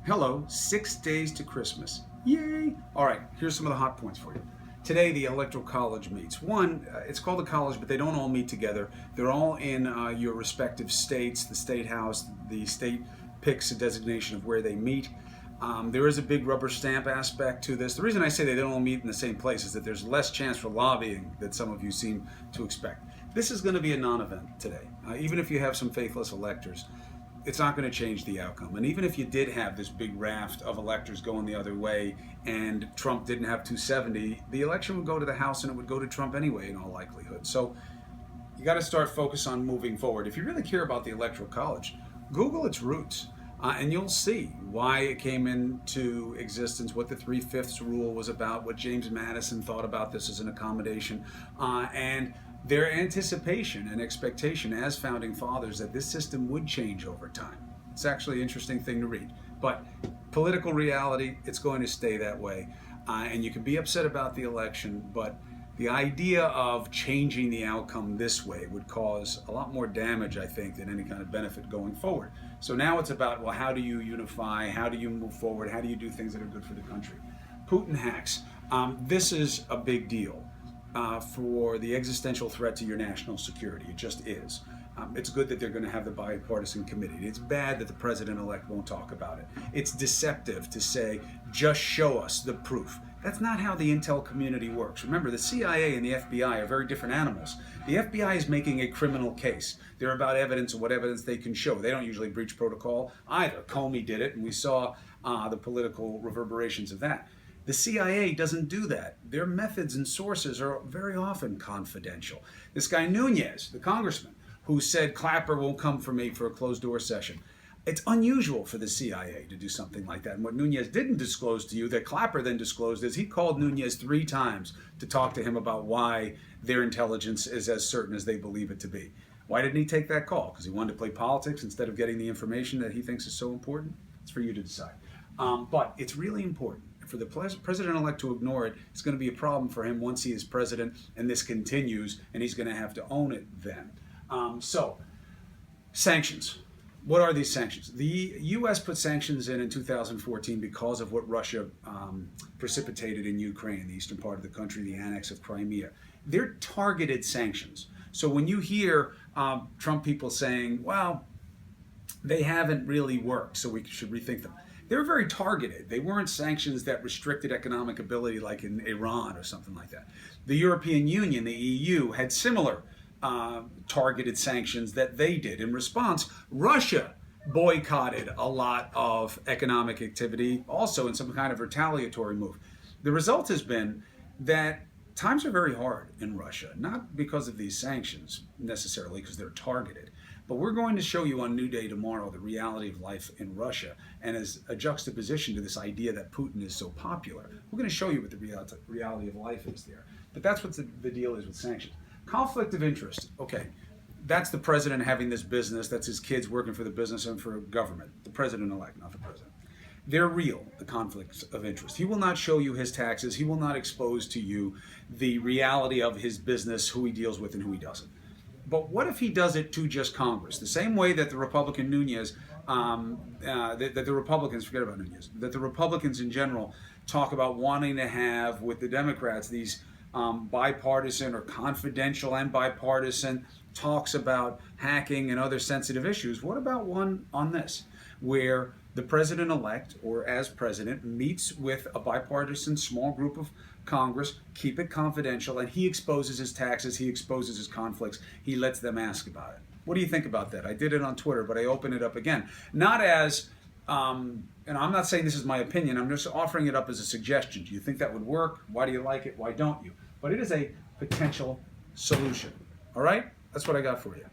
Hello, 6 days to Christmas. Yay! All right, here's some of the hot points for you. Today, the Electoral College meets. It's called the college, but they don't all meet together. They're all in your respective states. The state house, the state picks a designation of where they meet. There is a big rubber stamp aspect to this. The reason I say they don't all meet in the same place is that there's less chance for lobbying that some of you seem to expect. This is going to be a non-event today. Even if you have some faithless electors, it's not going to change the outcome. And even if you did have this big raft of electors going the other way and Trump didn't have 270, the election would go to the House and it would go to Trump anyway in all likelihood. So you got to start focus on moving forward. If you really care about the Electoral College, Google its roots. And you'll see why it came into existence, what the 3/5 rule was about, what James Madison thought about this as an accommodation, and their anticipation and expectation as founding fathers that this system would change over time. It's actually an interesting thing to read. But political reality, it's going to stay that way. And you can be upset about the election, but the idea of changing the outcome this way would cause a lot more damage, I think, than any kind of benefit going forward. So now it's about, well, how do you unify? How do you move forward? How do you do things that are good for the country? Putin hacks. This is a big deal for the existential threat to your national security. It just is. It's good that they're going to have the bipartisan committee. It's bad that the president-elect won't talk about it. It's deceptive to say, just show us the proof. That's not how the intel community works. Remember, the CIA and the FBI are very different animals. The FBI is making a criminal case. They're about evidence and what evidence they can show. They don't usually breach protocol either. Comey did it, and we saw the political reverberations of that. The CIA doesn't do that. Their methods and sources are very often confidential. This guy Nunes, the congressman, who said Clapper won't come for me for a closed-door session. It's unusual for the CIA to do something like that. And what Nunes didn't disclose to you, that Clapper then disclosed, is he called Nunes 3 times to talk to him about why their intelligence is as certain as they believe it to be. Why didn't he take that call? Because he wanted to play politics instead of getting the information that he thinks is so important? It's for you to decide. But it's really important. For the president-elect to ignore it, it's going to be a problem for him once he is president and this continues, and he's going to have to own it then. So, sanctions. What are these sanctions? The U.S. put sanctions in 2014 because of what Russia precipitated in Ukraine, the eastern part of the country, the annex of Crimea. They're targeted sanctions. So when you hear Trump people saying, well, they haven't really worked, so we should rethink them. They were very targeted. They weren't sanctions that restricted economic ability like in Iran or something like that. The European Union, the EU, had similar targeted sanctions that they did. In response, Russia boycotted a lot of economic activity, also in some kind of retaliatory move. The result has been that times are very hard in Russia, not because of these sanctions necessarily, because they're targeted. But we're going to show you on New Day tomorrow the reality of life in Russia, and as a juxtaposition to this idea that Putin is so popular, we're going to show you what the reality of life is there. But that's what the deal is with sanctions. Conflict of interest. Okay, that's the president having this business. That's his kids working for the business and for government. The president-elect, not the president. They're real, the conflicts of interest. He will not show you his taxes. He will not expose to you the reality of his business, who he deals with and who he doesn't. But what if he does it to just Congress? The same way that the Republican Nunes, that the Republicans, forget about Nunes, that the Republicans in general talk about wanting to have with the Democrats these bipartisan or confidential and bipartisan talks about hacking and other sensitive issues. What about one on this, where the president-elect, or as president, meets with a bipartisan small group of Congress, keep it confidential, and he exposes his taxes, he exposes his conflicts, he lets them ask about it. What do you think about that? I did it on Twitter, but I open it up again. Not as, and I'm not saying this is my opinion, I'm just offering it up as a suggestion. Do you think that would work? Why do you like it? Why don't you? But it is a potential solution. All right? That's what I got for you.